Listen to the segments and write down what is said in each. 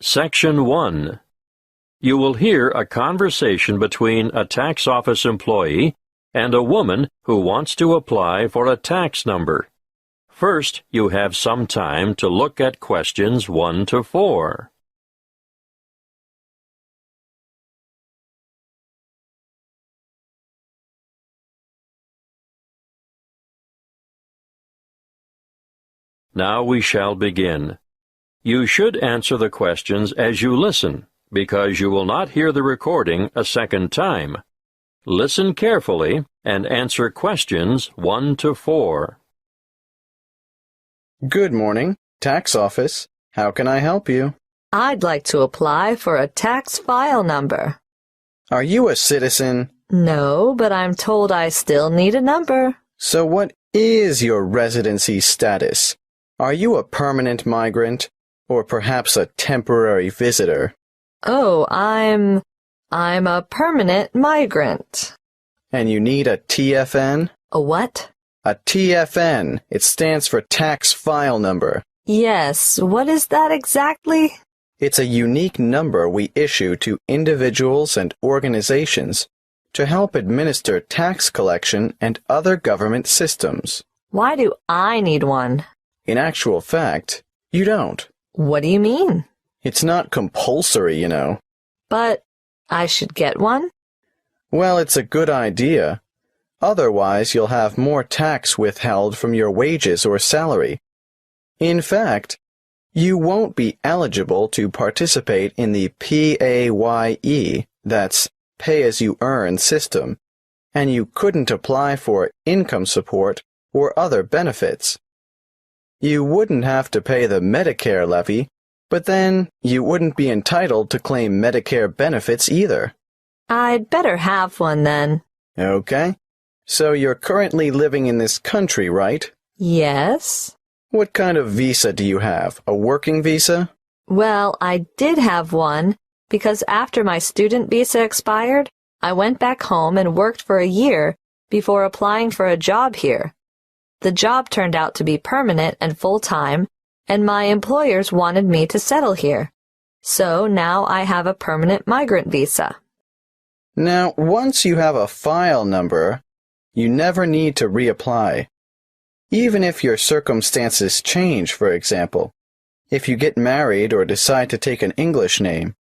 Section 1. You will hear a conversation between a tax office employee and a woman who wants to apply for a tax number. First, you have some time to look at questions 1 to 4. Now we shall begin. You should answer the questions as you listen, because you will not hear the recording a second time. Listen carefully and answer questions 1 to 4. Good morning, tax office. How can I help you? I'd like to apply for a tax file number. Are you a citizen? No, but I'm told I still need a number. So what is your residency status? Are you a permanent migrant, or perhaps a temporary visitor? Oh, I'm a permanent migrant. And you need a TFN? A what? A TFN. It stands for tax file number. Yes, what is that exactly? It's a unique number we issue to individuals and organizations to help administer tax collection and other government systems. Why do I need one? In actual fact, you don't. What do you mean? It's not compulsory, you know. But I should get one? Well, it's a good idea. Otherwise, you'll have more tax withheld from your wages or salary. In fact, you won't be eligible to participate in the PAYE, that's pay-as-you-earn system, and you couldn't apply for income support or other benefits. You wouldn't have to pay the Medicare levy, but then you wouldn't be entitled to claim Medicare benefits either. I'd better have one then. Okay. So you're currently living in this country, right? Yes. What kind of visa do you have? A working visa? Well, I did have one because after my student visa expired, I went back home and worked for a year before applying for a job here. The job turned out to be permanent and full-time, and my employers wanted me to settle here. So now I have a permanent migrant visa. Now, once you have a file number, you never need to reapply. Even if your circumstances change, for example, if you get married or decide to take an English name,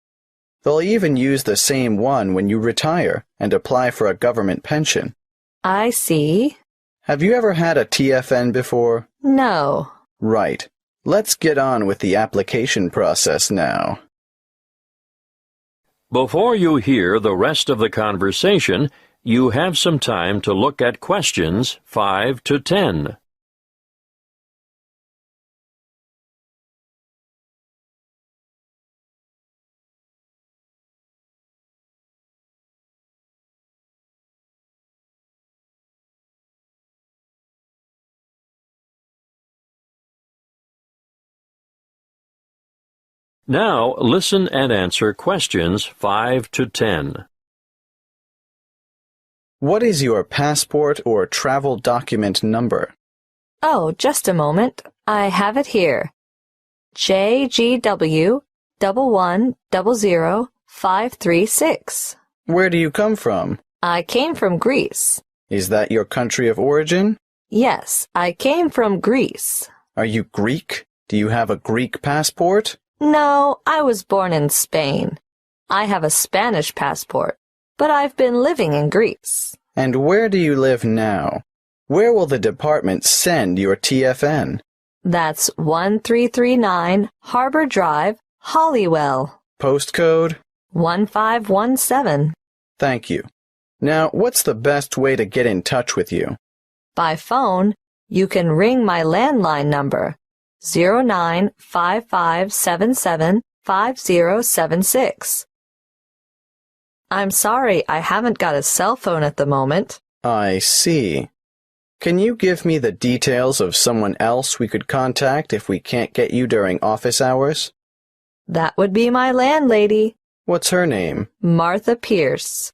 they'll even use the same one when you retire and apply for a government pension. I see. Have you ever had a TFN before? No. Right. Let's get on with the application process now. Before you hear the rest of the conversation, you have some time to look at questions 5 to 10. Now listen and answer questions 5 to 10. What is your passport or travel document number? Oh, just a moment. I have it here. JGW 1100536. Where do you come from? I came from Greece. Is that your country of origin? Yes, I came from Greece. Are you Greek? Do you have a Greek passport? No, I was born in Spain. I have a Spanish passport, but I've been living in Greece. And where do you live now? Where will the department send your TFN? That's 1339 Harbor Drive, Holywell. Postcode? 1517. Thank you. Now, what's the best way to get in touch with you? By phone, you can ring my landline number, 0955775076. I'm sorry, I haven't got a cell phone at the moment. I see. Can you give me the details of someone else we could contact if we can't get you during office hours? That would be my landlady. What's her name? Martha Pierce.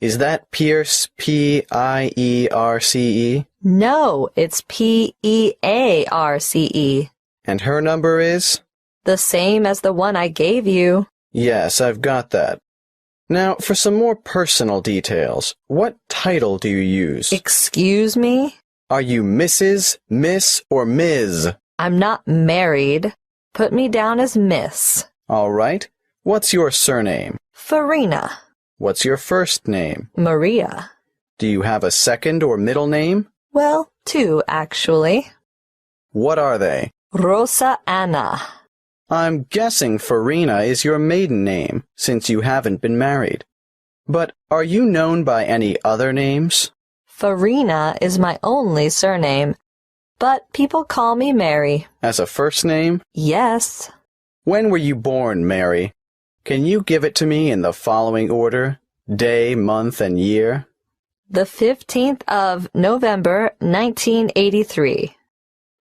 Is that Pierce, P-I-E-R-C-E? No, it's P-E-A-R-C-E. And her number is? The same as the one I gave you. Yes, I've got that. Now, for some more personal details, what title do you use? Excuse me? Are you Mrs., Miss, or Ms.? I'm not married. Put me down as Miss. All right. What's your surname? Farina. What's your first name? Maria. Do you have a second or middle name? Well, two, actually. What are they? Rosa Anna. I'm guessing Farina is your maiden name, since you haven't been married. But are you known by any other names? Farina is my only surname, but people call me Mary. As a first name? Yes. When were you born, Mary? Can you give it to me in the following order? Day, month, and year? The 15th of November, 1983.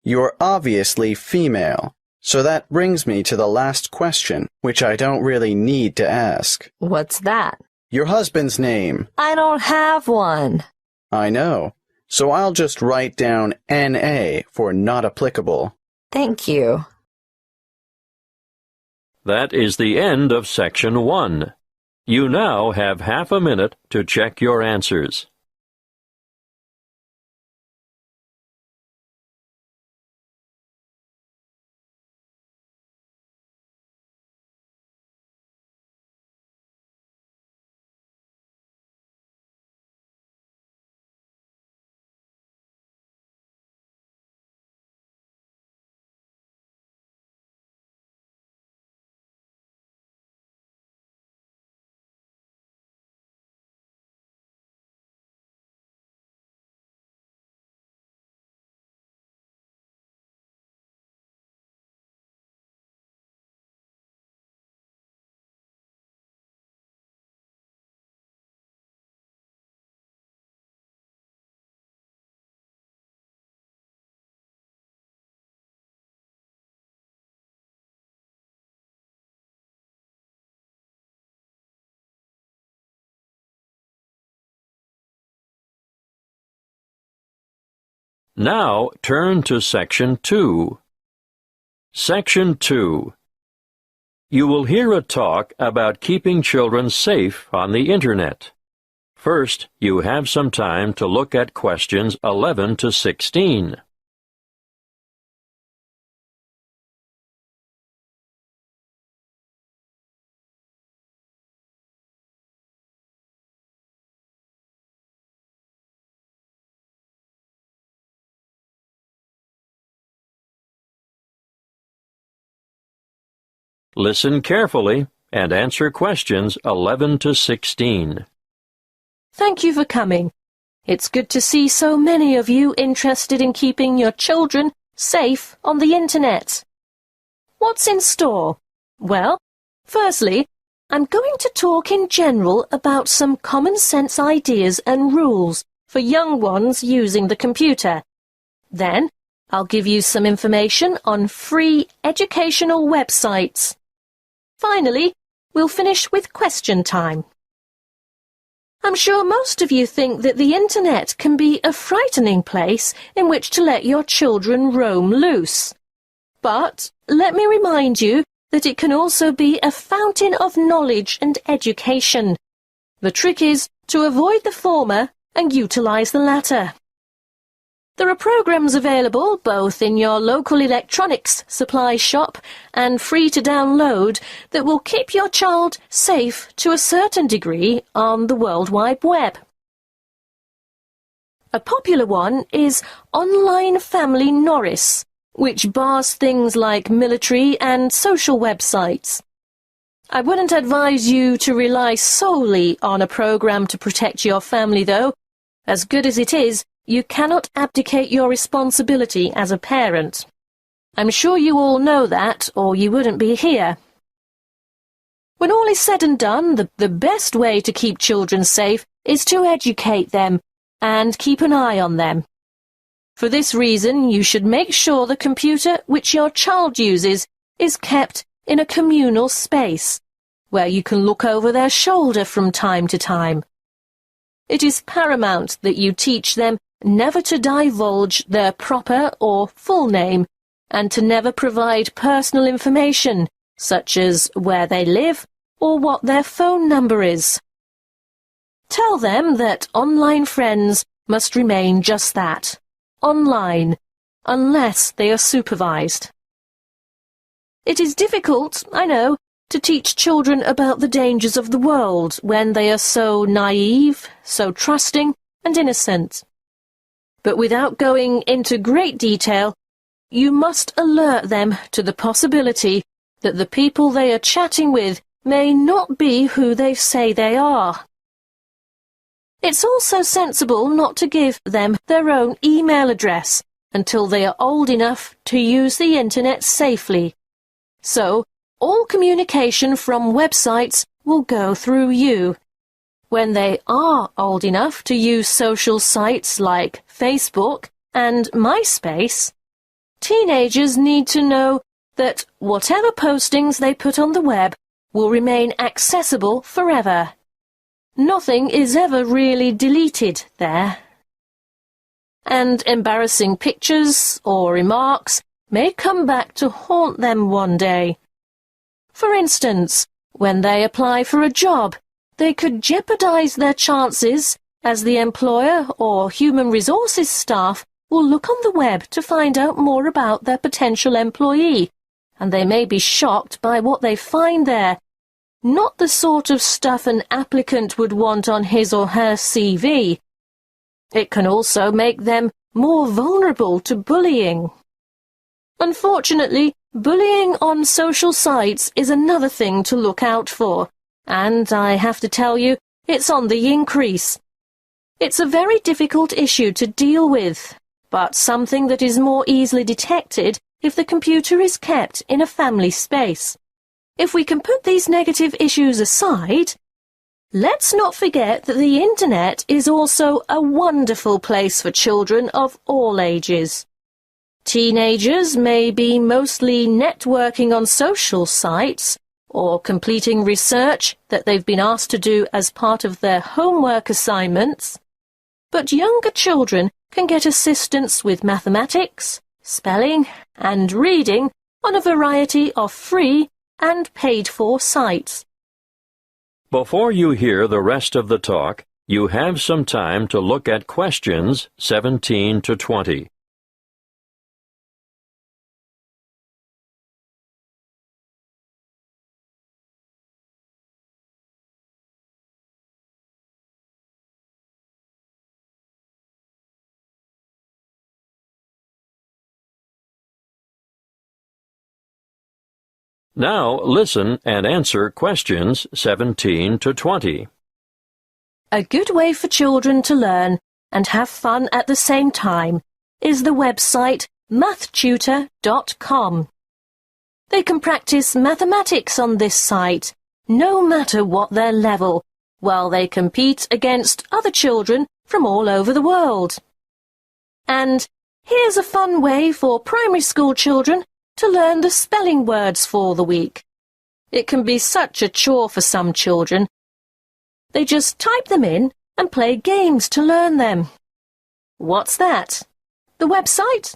You're obviously female, so that brings me to the last question, which I don't really need to ask. What's that? Your husband's name. I don't have one. I know, so I'll just write down N.A. for not applicable. Thank you. That is the end of Section 1. You now have half a minute to check your answers. Now turn to Section 2. Section 2. You will hear a talk about keeping children safe on the Internet. First, you have some time to look at questions 11 to 16. Listen carefully and answer questions 11 to 16. Thank you for coming. It's good to see so many of you interested in keeping your children safe on the Internet. What's in store? Well, firstly, I'm going to talk in general about some common sense ideas and rules for young ones using the computer. Then, I'll give you some information on free educational websites. Finally, we'll finish with question time. I'm sure most of you think that the Internet can be a frightening place in which to let your children roam loose. But let me remind you that it can also be a fountain of knowledge and education. The trick is to avoid the former and utilize the latter. There are programs available both in your local electronics supply shop and free to download that will keep your child safe to a certain degree on the World Wide Web. A popular one is Online Family Norris, which bars things like military and social websites. I wouldn't advise you to rely solely on a program to protect your family, though. As good as it is, you cannot abdicate your responsibility as a parent. I'm sure you all know that, or you wouldn't be here. When all is said and done, the best way to keep children safe is to educate them and keep an eye on them. For this reason, you should make sure the computer which your child uses is kept in a communal space, where you can look over their shoulder from time to time. It is paramount that you teach them never to divulge their proper or full name and to never provide personal information, such as where they live or what their phone number is. Tell them that online friends must remain just that, online, unless they are supervised. It is difficult, I know, to teach children about the dangers of the world when they are so naive, so trusting and innocent. But without going into great detail, you must alert them to the possibility that the people they are chatting with may not be who they say they are. It's also sensible not to give them their own email address until they are old enough to use the internet safely. So, all communication from websites will go through you. When they are old enough to use social sites like Facebook and MySpace, teenagers need to know that whatever postings they put on the web will remain accessible forever. Nothing is ever really deleted there. And embarrassing pictures or remarks may come back to haunt them one day. For instance, when they apply for a job, they could jeopardize their chances as the employer or human resources staff will look on the web to find out more about their potential employee, and they may be shocked by what they find there. Not the sort of stuff an applicant would want on his or her CV. It can also make them more vulnerable to bullying. Unfortunately, bullying on social sites is another thing to look out for, and I have to tell you, it's on the increase. It's a very difficult issue to deal with, but something that is more easily detected if the computer is kept in a family space. If we can put these negative issues aside, let's not forget that the internet is also a wonderful place for children of all ages. Teenagers may be mostly networking on social sites or completing research that they've been asked to do as part of their homework assignments, but younger children can get assistance with mathematics, spelling and reading on a variety of free and paid-for sites. Before you hear the rest of the talk, you have some time to look at questions 17 to 20. Now listen and answer questions 17 to 20. A good way for children to learn and have fun at the same time is the website mathtutor.com. They can practice mathematics on this site, no matter what their level, while they compete against other children from all over the world. And here's a fun way for primary school children to learn the spelling words for the week. It can be such a chore for some children. They just type them in and play games to learn them. What's that? The website?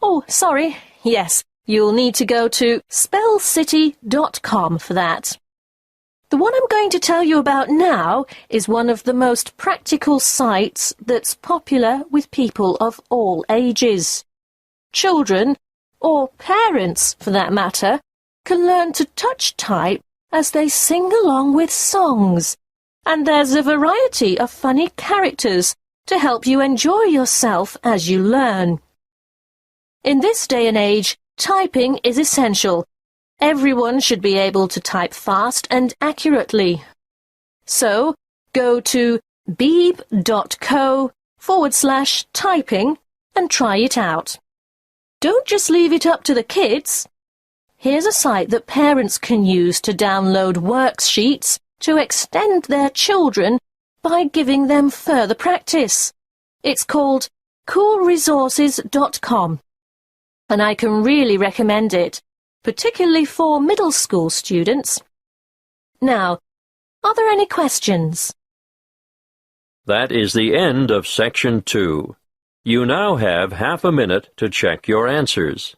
Oh, sorry. Yes, you'll need to go to spellcity.com for that. The one I'm going to tell you about now is one of the most practical sites that's popular with people of all ages. Children, or parents for that matter, can learn to touch type as they sing along with songs. And there's a variety of funny characters to help you enjoy yourself as you learn. In this day and age, typing is essential. Everyone should be able to type fast and accurately. So, go to beeb.co/typing and try it out. Don't just leave it up to the kids. Here's a site that parents can use to download worksheets to extend their children by giving them further practice. It's called coolresources.com, and I can really recommend it, particularly for middle school students. Now, are there any questions? That is the end of Section 2. You now have half a minute to check your answers.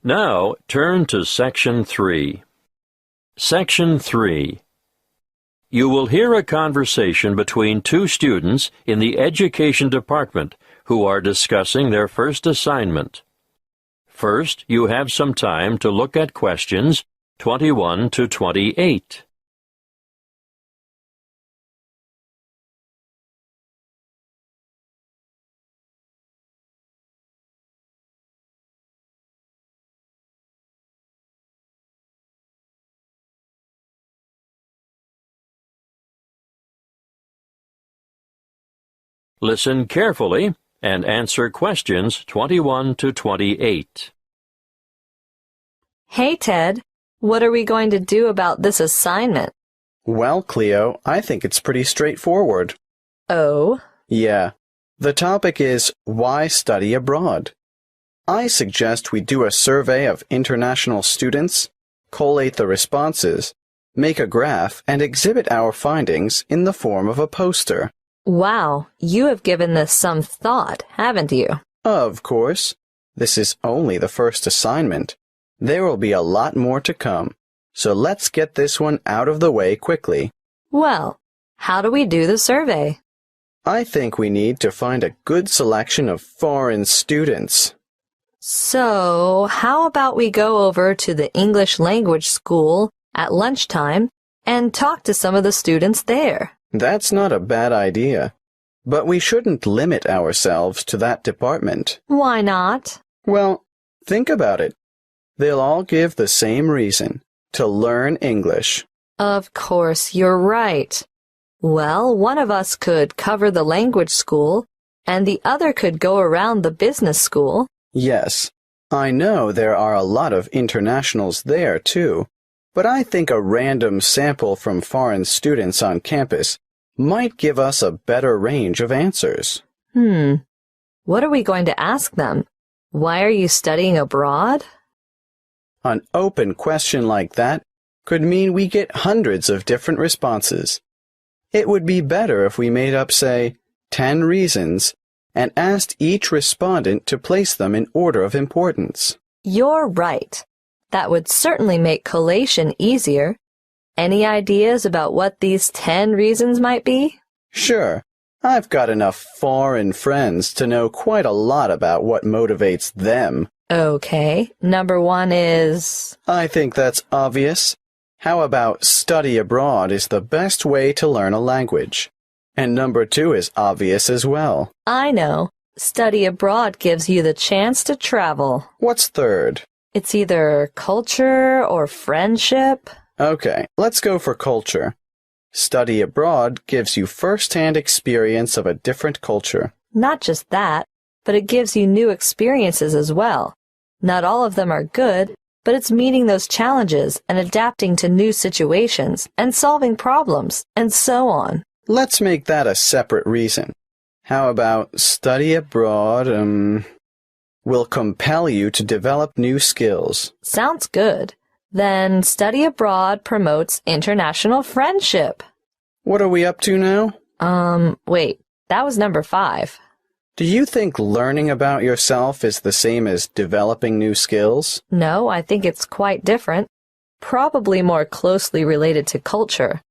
Now turn to Section 3. Section 3. You will hear a conversation between two students in the Education Department who are discussing their first assignment. First, you have some time to look at questions 21 to 28. Listen carefully and answer questions 21 to 28. Hey, Ted, what are we going to do about this assignment? Well, Cleo, I think it's pretty straightforward. Oh? Yeah. The topic is why study abroad. I suggest we do a survey of international students, collate the responses, make a graph, and exhibit our findings in the form of a poster. Wow, you have given this some thought, haven't you? Of course. This is only the first assignment. There will be a lot more to come, so let's get this one out of the way quickly. Well, how do we do the survey? I think we need to find a good selection of foreign students. So, how about we go over to the English language school at lunchtime and talk to some of the students there? That's not a bad idea. But we shouldn't limit ourselves to that department. Why not? Well, think about it. They'll all give the same reason, to learn English. Of course, you're right. Well, one of us could cover the language school, and the other could go around the business school. Yes, I know there are a lot of internationals there, too. But I think a random sample from foreign students on campus might give us a better range of answers. What are we going to ask them? Why are you studying abroad? An open question like that could mean we get hundreds of different responses. It would be better if we made up, say, 10 reasons and asked each respondent to place them in order of importance. You're right. That would certainly make collation easier. Any ideas about what these 10 reasons might be? Sure. I've got enough foreign friends to know quite a lot about what motivates them. Okay. Number 1 is... I think that's obvious. How about study abroad is the best way to learn a language? And number 2 is obvious as well. I know. Study abroad gives you the chance to travel. What's third? It's either culture or friendship. Okay, let's go for culture. Study abroad gives you first-hand experience of a different culture. Not just that, but it gives you new experiences as well. Not all of them are good, but it's meeting those challenges and adapting to new situations and solving problems and so on. Let's make that a separate reason. How about study abroad, will compel you to develop new skills? Sounds good. Then study abroad promotes international friendship. What are we up to now? Wait, that was number 5. Do you think learning about yourself is the same as developing new skills? No, I think it's quite different. Probably more closely related to culture.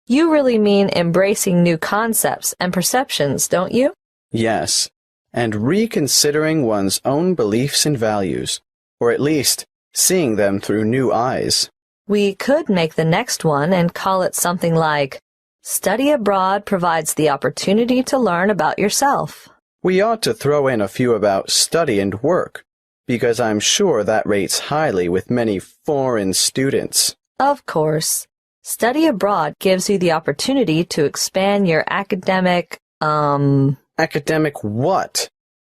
You really mean embracing new concepts and perceptions, don't you? Yes, and reconsidering one's own beliefs and values, or at least seeing them through new eyes. We could make the next one and call it something like, Study abroad provides the opportunity to learn about yourself. We ought to throw in a few about study and work, because I'm sure that rates highly with many foreign students. Of course. Study abroad gives you the opportunity to expand your academic, Academic what?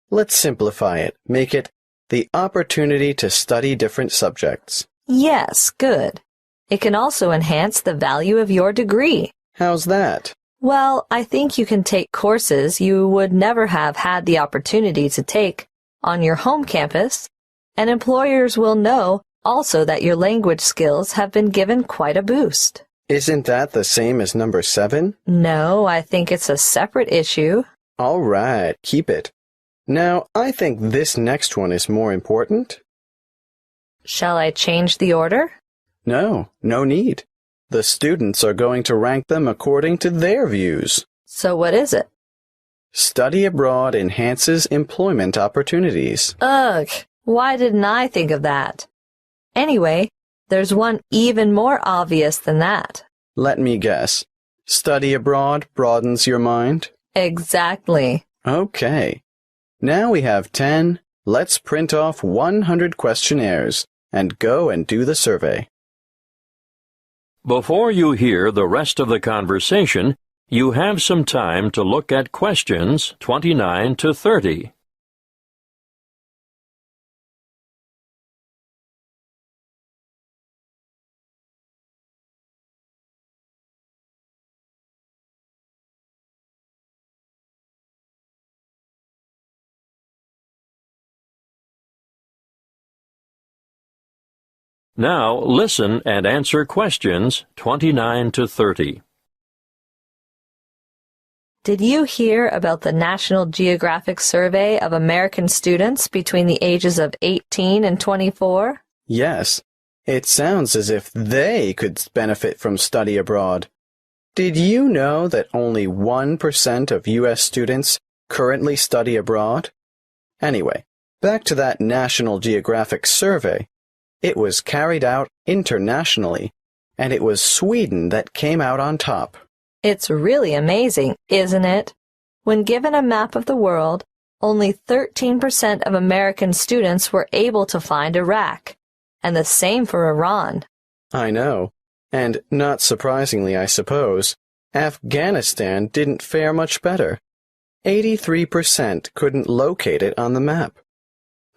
Let's simplify it. Make it the opportunity to study different subjects. Yes, good. It can also enhance the value of your degree. How's that? Well, I think you can take courses you would never have had the opportunity to take on your home campus, and employers will know also that your language skills have been given quite a boost. Isn't that the same as number 7? No, I think it's a separate issue. All right, keep it. Now, I think this next one is more important. Shall I change the order? No, no need. The students are going to rank them according to their views. So what is it? Study abroad enhances employment opportunities. Ugh, why didn't I think of that? Anyway, there's one even more obvious than that. Let me guess. Study abroad broadens your mind? Exactly. Okay. Now we have 10. Let's print off 100 questionnaires and go and do the survey. Before you hear the rest of the conversation, you have some time to look at questions 29 to 30. Now listen and answer questions 29 to 30. Did you hear about the National Geographic Survey of American students between the ages of 18 and 24? Yes. It sounds as if they could benefit from study abroad. Did you know that only 1% of U.S. students currently study abroad? Anyway, back to that National Geographic Survey. It was carried out internationally, and it was Sweden that came out on top. It's really amazing, isn't it? When given a map of the world, only 13% of American students were able to find Iraq, and the same for Iran. I know, and not surprisingly, I suppose, Afghanistan didn't fare much better. 83% couldn't locate it on the map.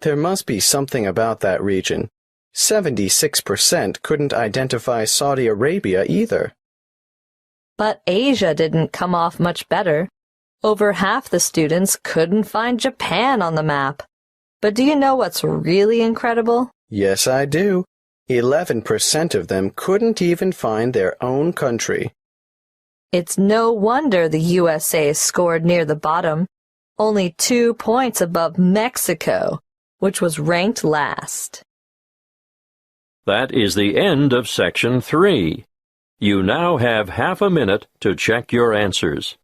There must be something about that region. 76% couldn't identify Saudi Arabia either. But Asia didn't come off much better. Over half the students couldn't find Japan on the map. But do you know what's really incredible? Yes, I do. 11% of them couldn't even find their own country. It's no wonder the USA scored near the bottom, only 2 points above Mexico, which was ranked last. That is the end of Section 3. You now have half a minute to check your answers.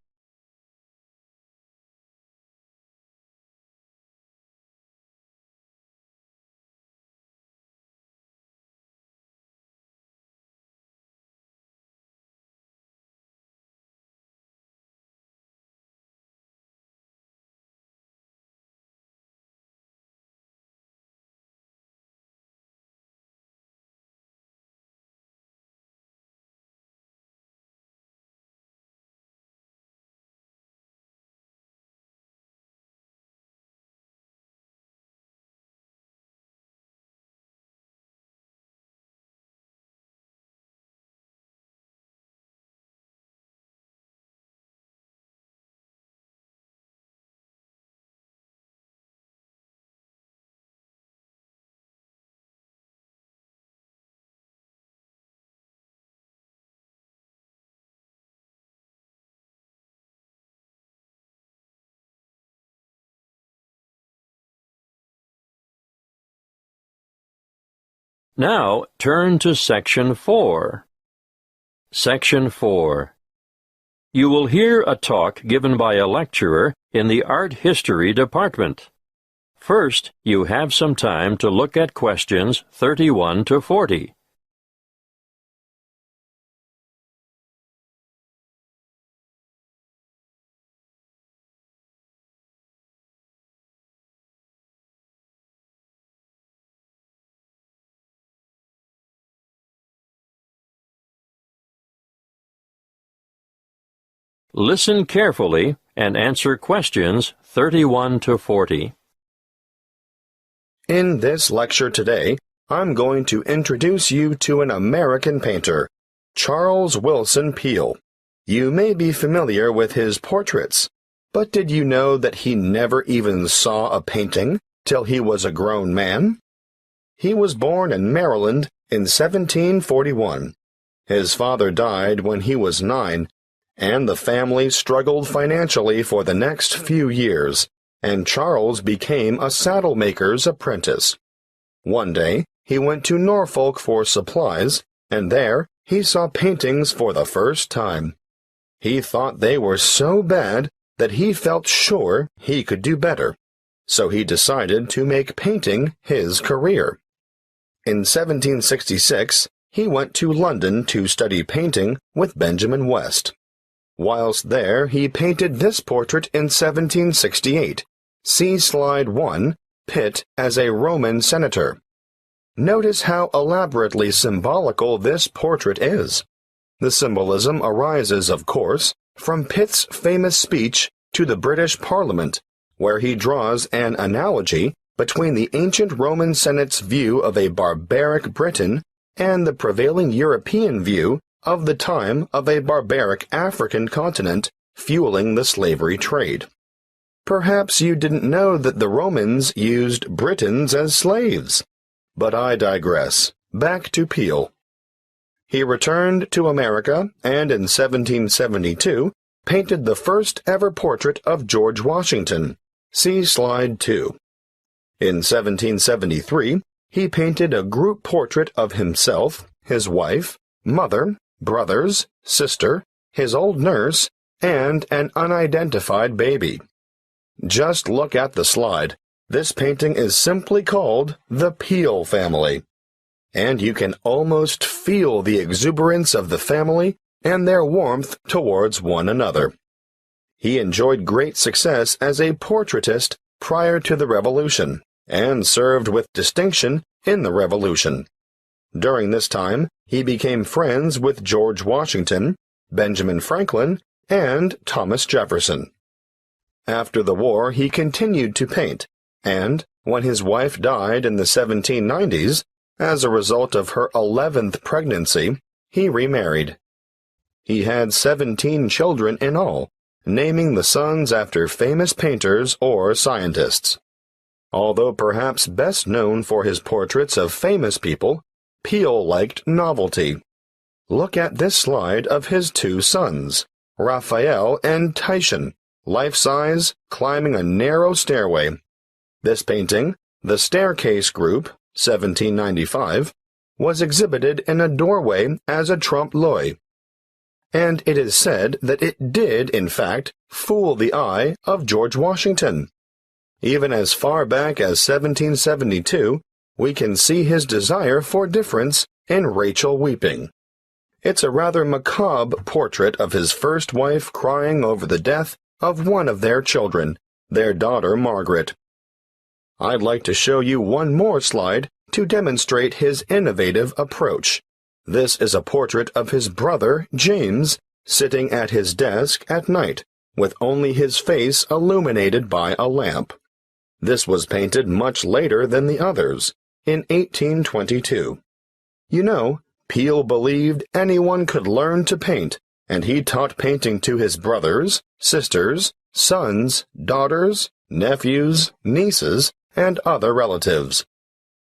Now turn to Section 4. Section 4. You will hear a talk given by a lecturer in the Art History department. First, you have some time to look at questions 31 to 40. Listen carefully and answer questions 31 to 40. In this lecture today, I'm going to introduce you to an American painter, Charles Willson Peale. You may be familiar with his portraits, but did you know that he never even saw a painting till he was a grown man? He was born in Maryland in 1741. His father died when he was 9, and the family struggled financially for the next few years, and Charles became a saddle maker's apprentice. One day, he went to Norfolk for supplies, and there he saw paintings for the first time. He thought they were so bad that he felt sure he could do better, so he decided to make painting his career. In 1766, he went to London to study painting with Benjamin West. Whilst there, he painted this portrait in 1768. See Slide 1, Pitt as a Roman senator. Notice how elaborately symbolical this portrait is. The symbolism arises, of course, from Pitt's famous speech to the British Parliament, where he draws an analogy between the ancient Roman Senate's view of a barbaric Britain and the prevailing European view of the time of a barbaric African continent fueling the slavery trade. Perhaps you didn't know that the Romans used Britons as slaves. But I digress. Back to Peale. He returned to America and in 1772 painted the first ever portrait of George Washington. See Slide 2. In 1773, he painted a group portrait of himself, his wife, mother, brothers, sister, his old nurse, and an unidentified baby. Just look at the slide. This painting is simply called the Peale family. And you can almost feel the exuberance of the family and their warmth towards one another. He enjoyed great success as a portraitist prior to the Revolution, and served with distinction in the Revolution. During this time, he became friends with George Washington, Benjamin Franklin, and Thomas Jefferson. After the war, he continued to paint, and, when his wife died in the 1790s, as a result of her 11th pregnancy, he remarried. He had 17 children in all, naming the sons after famous painters or scientists. Although perhaps best known for his portraits of famous people, Peale liked novelty. Look at this slide of his two sons, Raphael and Titian, life-size, climbing a narrow stairway. This painting, The Staircase Group, 1795, was exhibited in a doorway as a trompe-l'oeil. And it is said that it did, in fact, fool the eye of George Washington. Even as far back as 1772, we can see his desire for difference in Rachel weeping. It's a rather macabre portrait of his first wife crying over the death of one of their children, their daughter Margaret. I'd like to show you one more slide to demonstrate his innovative approach. This is a portrait of his brother, James, sitting at his desk at night, with only his face illuminated by a lamp. This was painted much later than the others, in 1822. You know, Peale believed anyone could learn to paint, and he taught painting to his brothers, sisters, sons, daughters, nephews, nieces, and other relatives.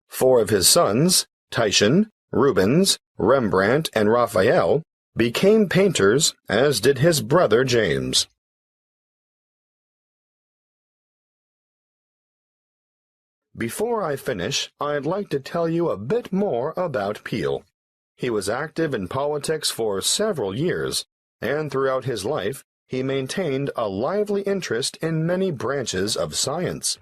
4 of his sons, Titian, Rubens, Rembrandt, and Raphael, became painters, as did his brother James. Before I finish, I'd like to tell you a bit more about Peale. He was active in politics for several years, and throughout his life, he maintained a lively interest in many branches of science.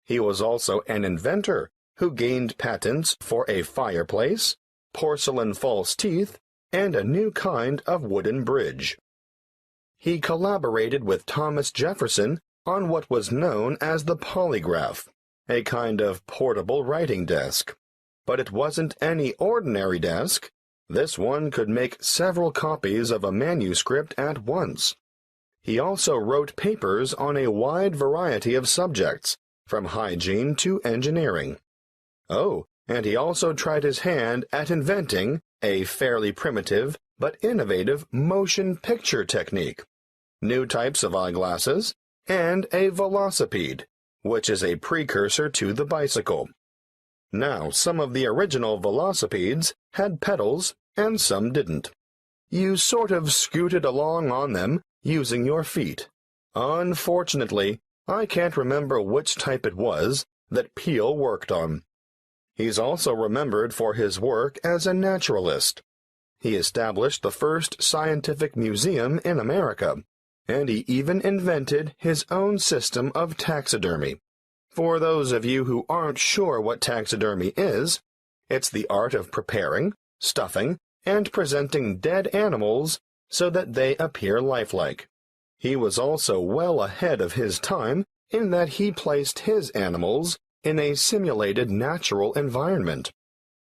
He was also an inventor who gained patents for a fireplace, porcelain false teeth, and a new kind of wooden bridge. He collaborated with Thomas Jefferson on what was known as the polygraph, a kind of portable writing desk. But it wasn't any ordinary desk. This one could make several copies of a manuscript at once. He also wrote papers on a wide variety of subjects, from hygiene to engineering. Oh, and he also tried his hand at inventing a fairly primitive but innovative motion picture technique, new types of eyeglasses, and a velocipede, which is a precursor to the bicycle. Now, some of the original velocipedes had pedals and some didn't. You sort of scooted along on them using your feet. Unfortunately, I can't remember which type it was that Peale worked on. He's also remembered for his work as a naturalist. He established the first scientific museum in America, and he even invented his own system of taxidermy. For those of you who aren't sure what taxidermy is, it's the art of preparing, stuffing, and presenting dead animals so that they appear lifelike. He was also well ahead of his time in that he placed his animals in a simulated natural environment.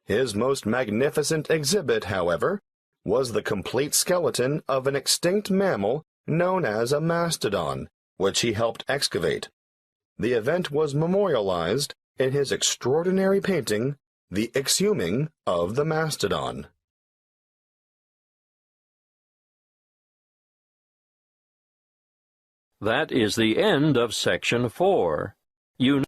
His most magnificent exhibit, however, was the complete skeleton of an extinct mammal known as a mastodon, which he helped excavate. The event was memorialized in his extraordinary painting, The Exhuming of the Mastodon. That is the end of Section 4. You